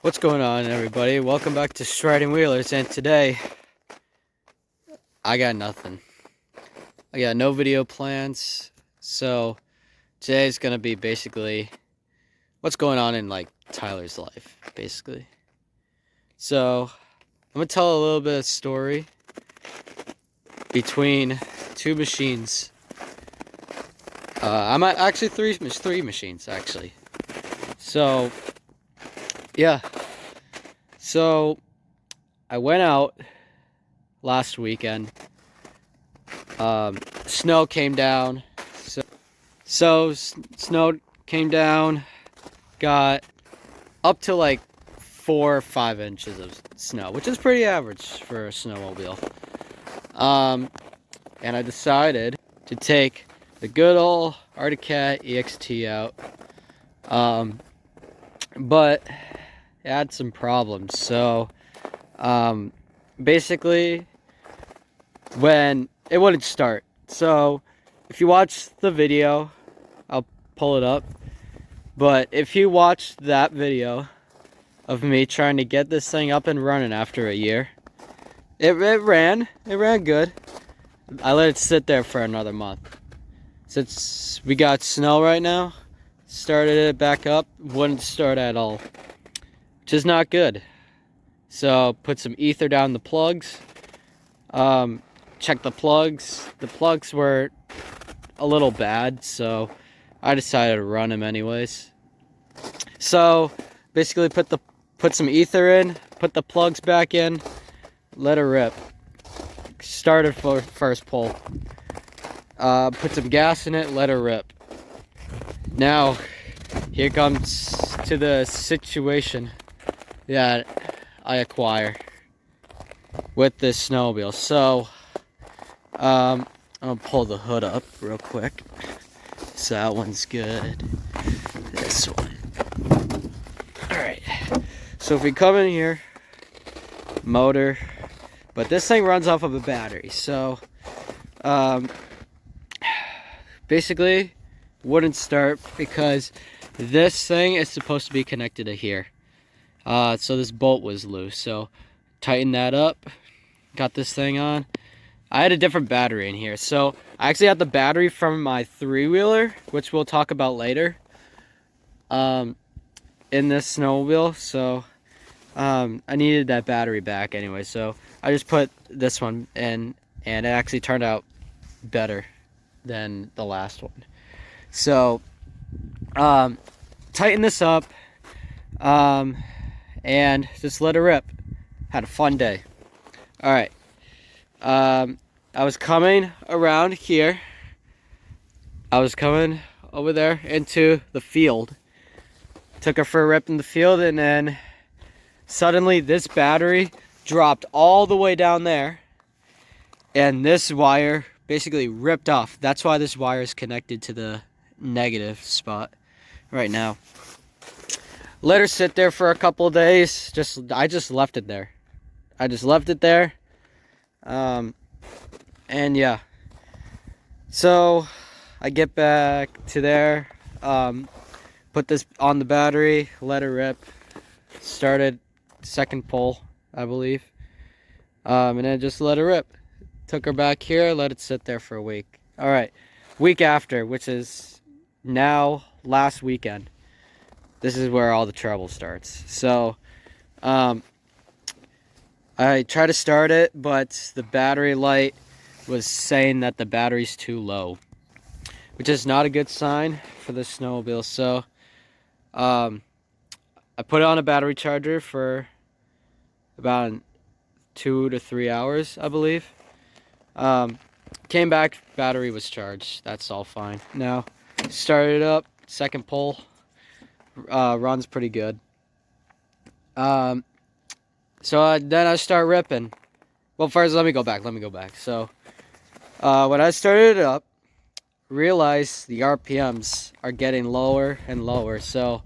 What's going on, everybody? Welcome back to Striding Wheelers, and today I got nothing. I got no video plans, so today's gonna be basically what's going on in Tyler's life, basically. So I'm gonna tell a little bit of story between two machines. I'm at actually three machines actually. So yeah. So I went out last weekend. Snow came down. Snow came down. Got up to like 4 or 5 inches of snow, which is pretty average for a snowmobile. And I decided to take the good old Arctic Cat EXT out. But it had some problems. So basically when it wouldn't start. So if you watch the video, I'll pull it up, but if you watch that video of me trying to get this thing up and running after a year, it ran good. I let it sit there for another month. Since we got snow right now, started it back up, wouldn't start at all, which is not good. So put some ether down the plugs, check the plugs. The plugs were a little bad, so I decided to run them anyways. So basically put some ether in, put the plugs back in, let it rip. Started for first pull. Put some gas in it, let it rip. Now here comes to the situation that I acquire with this snowmobile. So I'm gonna pull the hood up real quick. So that one's good. This one. Alright. So if we come in here, motor, but this thing runs off of a battery. So basically wouldn't start because this thing is supposed to be connected to here. So this bolt was loose. So tighten that up. Got this thing on. I had a different battery in here. So I actually had the battery from my 3-wheeler, which we'll talk about later, in this snowmobile. So I needed that battery back anyway. So I just put this one in, and it actually turned out better than the last one. So tighten this up and just let it rip. Had a fun day. All right. I was coming around here. I was coming over there into the field. Took her for a rip in the field, and then suddenly this battery dropped all the way down there, and this wire basically ripped off. That's why this wire is connected to the negative spot right now. Let her sit there for a couple of days. I just left it there. I just left it there. And yeah, so I get back to there, put this on the battery, let it rip, started second pull, I believe, and then just let it rip. Took her back here, let it sit there for a week. All right, week after, which is now last weekend, this is where all the trouble starts. So I tried to start it, but the battery light was saying that the battery's too low, which is not a good sign for the snowmobile. So I put it on a battery charger for about 2 to 3 hours, I believe. Came back, battery was charged. That's all fine. Now started it up, second pull, runs pretty good. So then I start ripping. Well, first let me go back. So when I started it up, realized the RPMs are getting lower and lower. So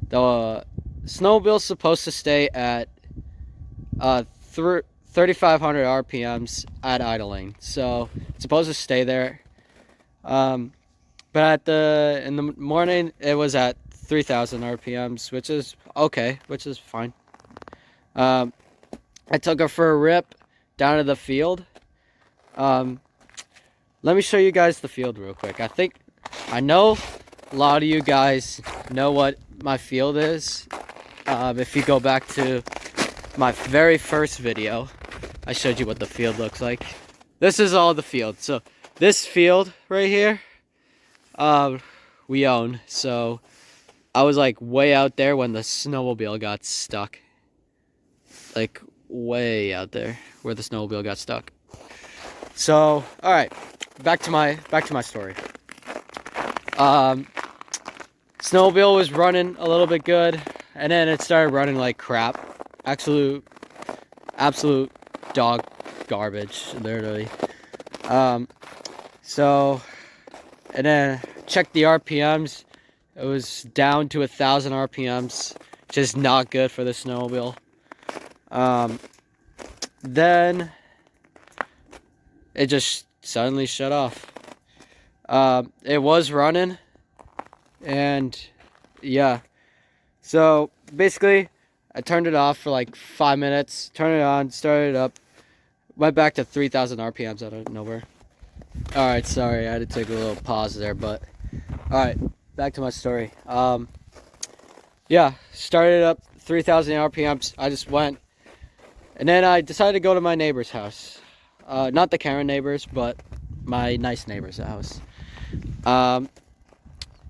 the snowmobile's supposed to stay at 3,500 RPMs at idling. So it's supposed to stay there. But in the morning it was at 3,000 RPMs, which is okay, which is fine. I took her for a rip down to the field. Let me show you guys the field real quick. I know a lot of you guys know what my field is. If you go back to my very first video, I showed you what the field looks like. This is all the field. So this field right here, we own. So I was like way out there when the snowmobile got stuck. Like way out there where the snowmobile got stuck. So, all right, back to my story. Snowmobile was running a little bit good, and then it started running like crap. Absolute dog garbage, literally. So, and then checked the RPMs. It was down to 1,000 RPMs, which is not good for the snowmobile. Then it just suddenly shut off. It was running, and yeah. So basically, I turned it off for like 5 minutes, turned it on, started it up, went back to 3,000 RPMs out of nowhere. All right, sorry, I had to take a little pause there, but all right, back to my story. Yeah, started up 3,000 RPMs. I just went, and then I decided to go to my neighbor's house. Not the Karen neighbors, but my nice neighbor's house.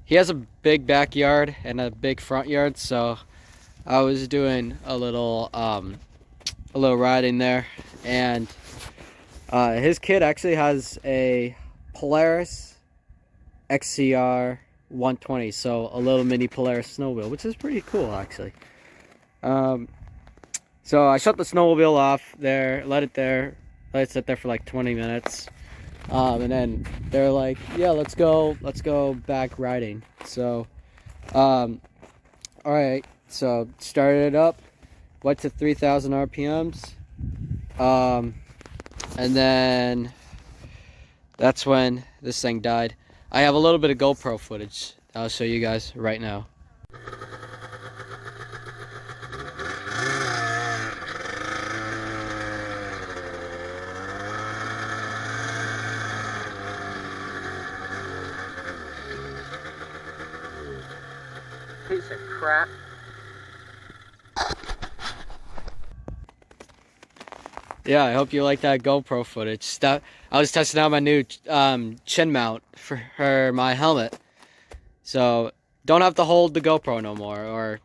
He has a big backyard and a big front yard, so I was doing a little riding there, and his kid actually has a Polaris XCR 120, so a little mini Polaris snowmobile, which is pretty cool actually. So I shut the snowmobile off there, let it sit there for like 20 minutes. And then they're like, yeah, let's go back riding. So, all right, so started it up, went to 3,000 RPMs. And then that's when this thing died. I have a little bit of GoPro footage I'll show you guys right now. Piece of crap. Yeah, I hope you like that GoPro footage. I was testing out my new chin mount for my helmet. So, don't have to hold the GoPro no more, or,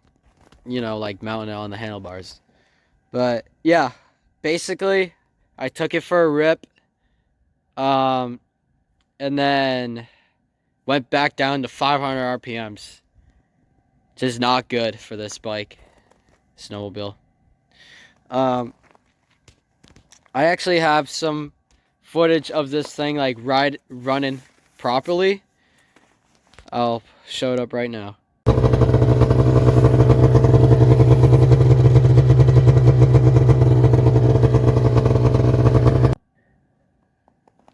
you know, like mounting it on the handlebars. But, yeah, basically, I took it for a rip, and then went back down to 500 RPMs. Which is not good for this bike, snowmobile. I actually have some footage of this thing like running properly. I'll show it up right now.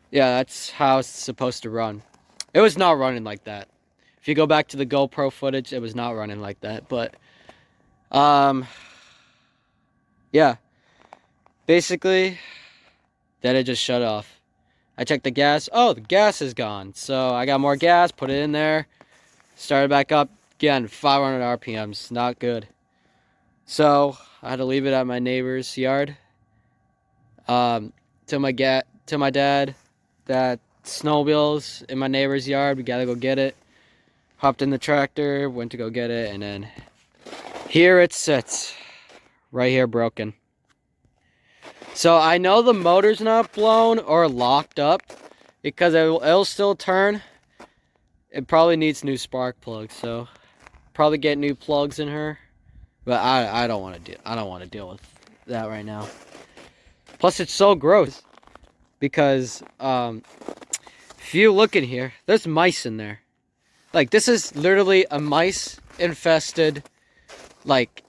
Yeah, that's how it's supposed to run. It was not running like that. If you go back to the GoPro footage, it was not running like that. But, yeah. Basically, then it just shut off. I checked the gas. Oh, the gas is gone. So I got more gas, put it in there, started back up. Again, 500 RPMs, not good. So I had to leave it at my neighbor's yard. To my dad, that snowmobile's in my neighbor's yard. We gotta go get it. Hopped in the tractor, went to go get it, and then here it sits, right here, broken. So I know the motor's not blown or locked up because it'll still turn. It probably needs new spark plugs, so probably get new plugs in her. But I don't want to deal with that right now. Plus, it's so gross because if you look in here, there's mice in there. Like, this is literally a mice infested like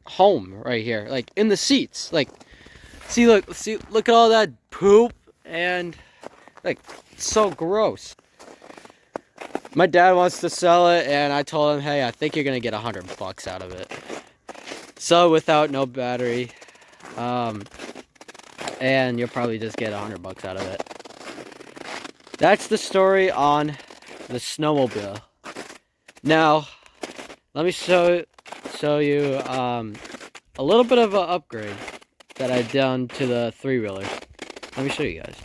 home right here, like in the seats. Like, look at all that poop, and like, it's so gross. My dad wants to sell it, and I told him, hey, I think you're gonna get $100 out of it. Sell it without no battery, and you'll probably just get $100 out of it. That's the story on the snowmobile. Now, let me show you a little bit of an upgrade that I've done to the three-wheeler. Let me show you guys.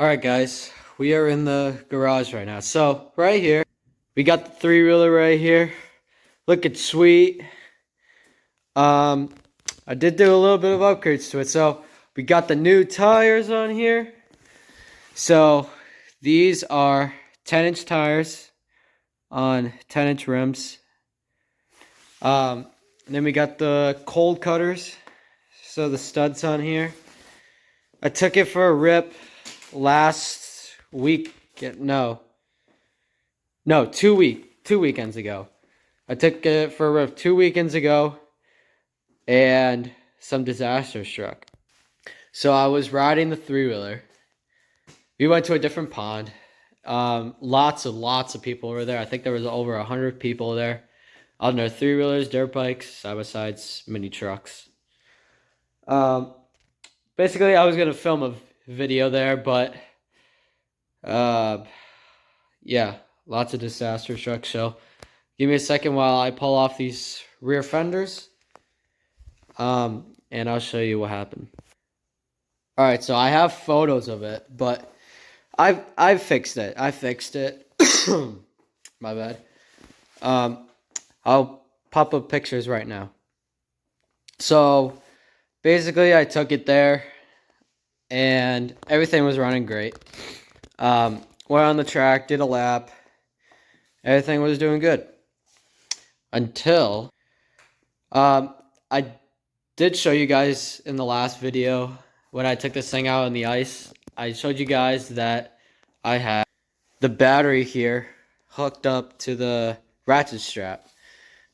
Alright guys, we are in the garage right now. So, right here, we got the three-wheeler right here. Looking sweet. I did do a little bit of upgrades to it. So, we got the new tires on here. So, these are 10-inch tires on 10-inch rims. And then we got the cold cutters. So, the studs on here. I took it for a rip last week. No, 2 weekends ago. I took it for a rip 2 weekends ago, and some disaster struck. So I was riding the three-wheeler. We went to a different pond. Lots of people were there. I think there was over 100 people there on their three-wheelers, dirt bikes, side-by-sides, mini trucks. Basically, I was gonna film a video there, but yeah, lots of disaster struck. So give me a second while I pull off these rear fenders, and I'll show you what happened. All right, so I have photos of it, but I've fixed it. I fixed it. My bad. I'll pop up pictures right now. So basically, I took it there, and everything was running great. Went on the track, did a lap. Everything was doing good. Until I did show you guys in the last video when I took this thing out on the ice. I showed you guys that I had the battery here hooked up to the ratchet strap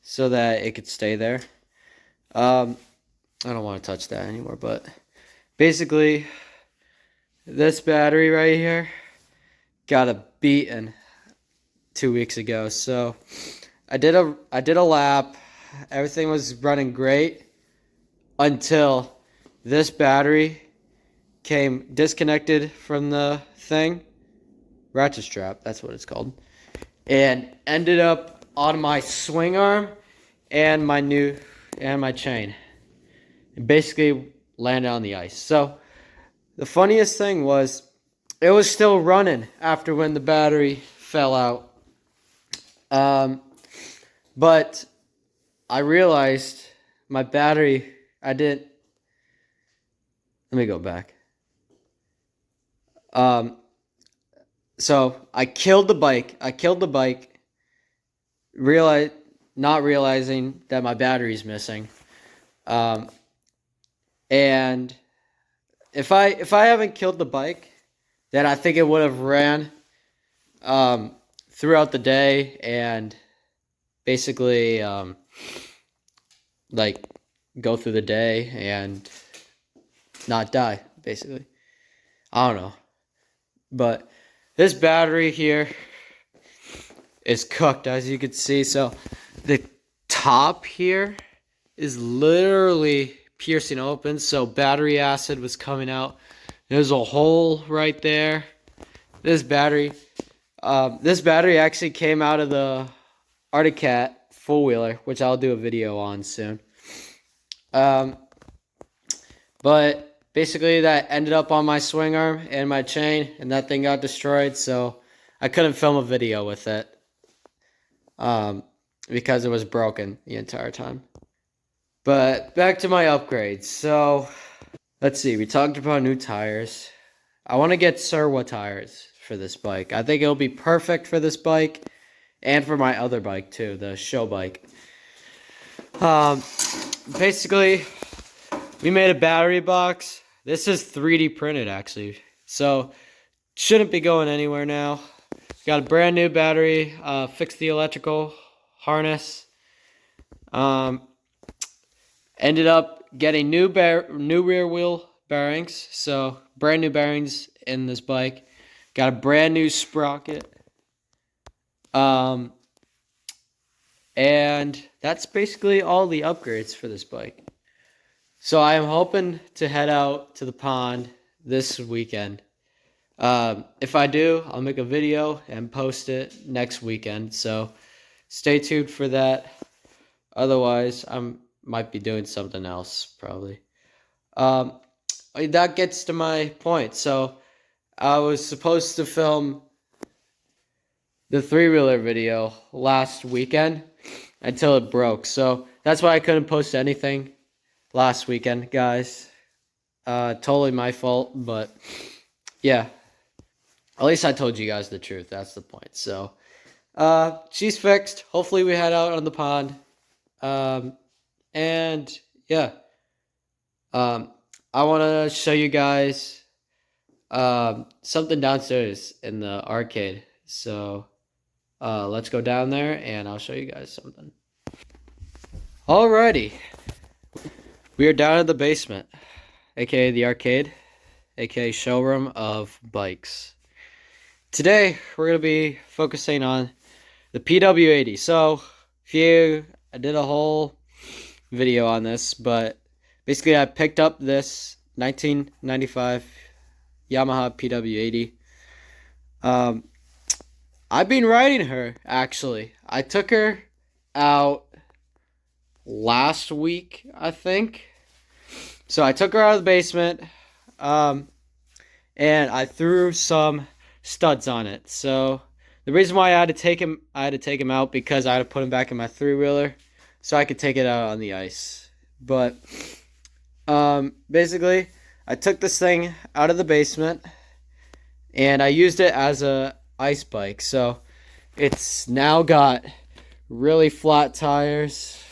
so that it could stay there. I don't want to touch that anymore, but basically this battery right here got a beating 2 weeks ago. So I did a lap. Everything was running great until this battery came disconnected from the thing, ratchet strap, that's what it's called, and ended up on my swing arm and my chain, and basically landed on the ice. So the funniest thing was it was still running after when the battery fell out. But I realized my battery, let me go back. So I killed the bike, not realizing that my battery's missing. And if I haven't killed the bike, then I think it would have ran throughout the day and basically like go through the day and not die, basically. I don't know. But this battery here is cooked, as you can see. So the top here is literally piercing open. So battery acid was coming out. There's a hole right there. This battery actually came out of the Arctic Cat four-wheeler, which I'll do a video on soon. But basically that ended up on my swing arm and my chain, and that thing got destroyed, so I couldn't film a video with it because it was broken the entire time. But back to my upgrades. So let's see, we talked about new tires. I want to get Serwa tires for this bike. I think it'll be perfect for this bike and for my other bike too, the show bike. Basically, we made a battery box. This is 3D printed actually, so shouldn't be going anywhere now. Got a brand new battery, fixed the electrical harness. Ended up getting new rear wheel bearings, so brand new bearings in this bike. Got a brand new sprocket. And that's basically all the upgrades for this bike. So I am hoping to head out to the pond this weekend. If I do, I'll make a video and post it next weekend. So stay tuned for that. Otherwise, I might be doing something else probably. That gets to my point. So I was supposed to film the three-wheeler video last weekend until it broke. So that's why I couldn't post anything last weekend, guys. Totally my fault, but yeah. At least I told you guys the truth. That's the point. So she's fixed. Hopefully we head out on the pond. And yeah. I want to show you guys something downstairs in the arcade. So let's go down there and I'll show you guys something. Alrighty. We are down in the basement, aka the arcade, aka showroom of bikes. Today we're going to be focusing on the PW80. So I did a whole video on this, but basically I picked up this 1995 Yamaha PW80. I've been riding her, actually. I took her out last week, I think. So I took her out of the basement, and I threw some studs on it. So the reason why I had to take him out because I had to put him back in my three-wheeler so I could take it out on the ice. But basically, I took this thing out of the basement and I used it as a ice bike. So it's now got really flat tires,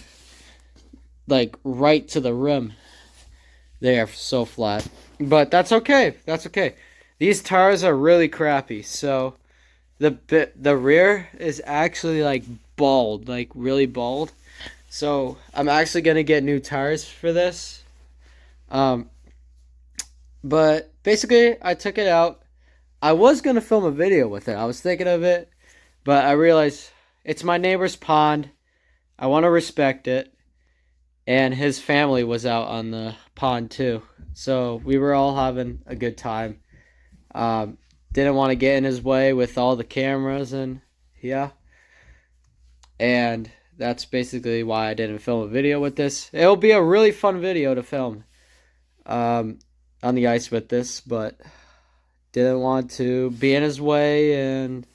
like right to the rim. They are so flat, but that's okay. That's okay. These tires are really crappy. So the rear is actually like bald, like really bald. So I'm actually gonna get new tires for this. But basically I took it out. I was gonna film a video with it. I was thinking of it, but I realized it's my neighbor's pond. I want to respect it. And his family was out on the pond too. So we were all having a good time. Didn't want to get in his way with all the cameras and yeah. And that's basically why I didn't film a video with this. It'll be a really fun video to film on the ice with this, but didn't want to be in his way and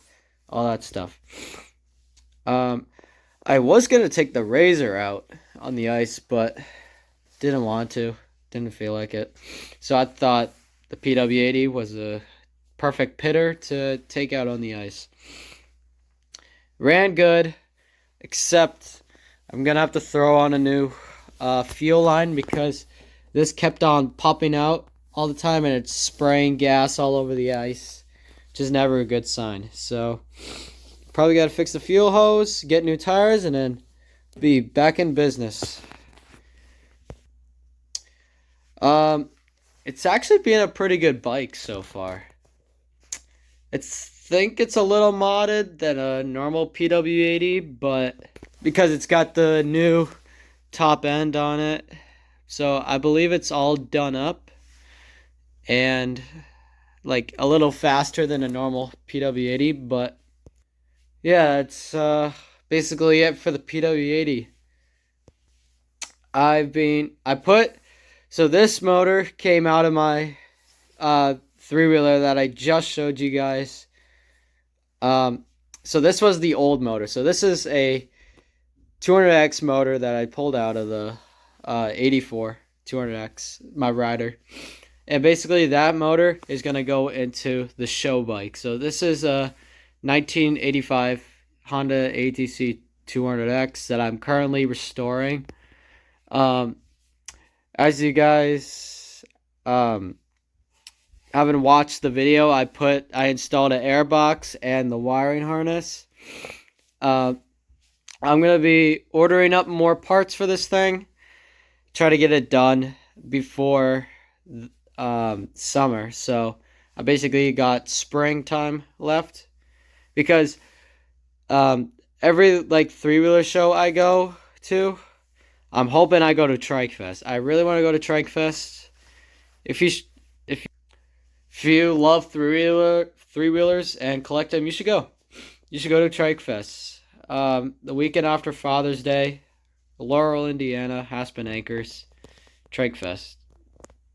all that stuff. I was going to take the Razor out on the ice, but didn't want to. Didn't feel like it. So I thought the PW80 was a perfect pitter to take out on the ice. Ran good, except I'm going to have to throw on a new fuel line because this kept on popping out all the time and it's spraying gas all over the ice, which is never a good sign. So probably got to fix the fuel hose, get new tires, and then be back in business. It's actually been a pretty good bike so far. I think it's a little modded than a normal PW80, but because it's got the new top end on it, so I believe it's all done up and like a little faster than a normal PW80, but yeah, it's basically it for the PW80. So this motor came out of my three-wheeler that I just showed you guys. So this was the old motor. So this is a 200X motor that I pulled out of the 84 200X, my rider. And basically that motor is going to go into the show bike. So this is a 1985 Honda ATC 200X that I'm currently restoring. As you guys haven't watched the video, I installed an airbox and the wiring harness. I'm going to be ordering up more parts for this thing. Try to get it done before summer. So I basically got springtime left because every like three-wheeler show I go to, I'm hoping I go to Trike Fest. I really want to go to Trike Fest. If you if you love three-wheelers and collect them, you should go. You should go to Trike Fest. The weekend after Father's Day, Laurel, Indiana, Aspen Anchors, Trike Fest.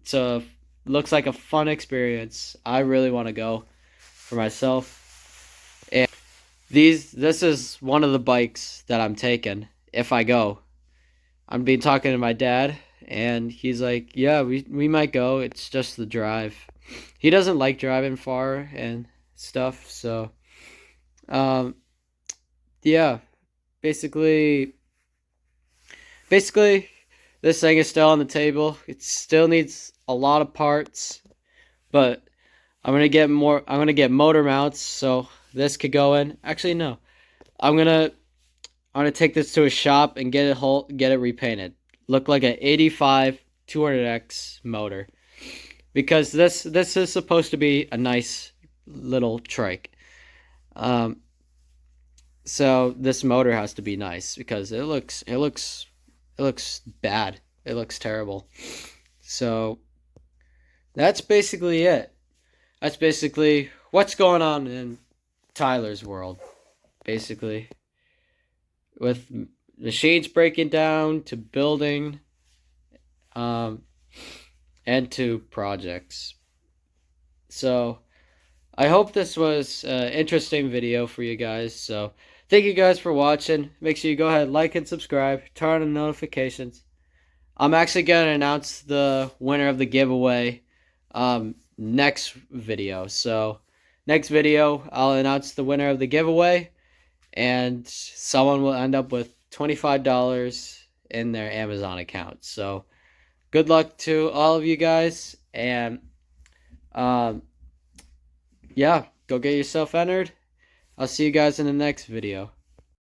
So looks like a fun experience. I really want to go for myself. And this is one of the bikes that I'm taking if I go. I'm been talking to my dad, and he's like, "Yeah, we might go. It's just the drive." He doesn't like driving far and stuff, so um, yeah. Basically, basically, this thing is still on the table. It still needs a lot of parts, but I'm gonna get more. I'm gonna get motor mounts, so this could go in. Actually, no. I'm gonna I'm gonna take this to a shop and get it repainted. Look like an 85 200X motor, because this is supposed to be a nice little trike. Um, so this motor has to be nice because it looks bad. It looks terrible. So that's basically it. That's basically what's going on in Tyler's world. Basically, with machines breaking down to building, um, and to projects. So I hope this was an interesting video for you guys. So thank you guys for watching. Make sure you go ahead, like and subscribe, turn on the notifications. I'm actually going to announce the winner of the giveaway next video. So next video, I'll announce the winner of the giveaway, and someone will end up with $25 in their Amazon account. So good luck to all of you guys, and yeah, go get yourself entered. I'll see you guys in the next video.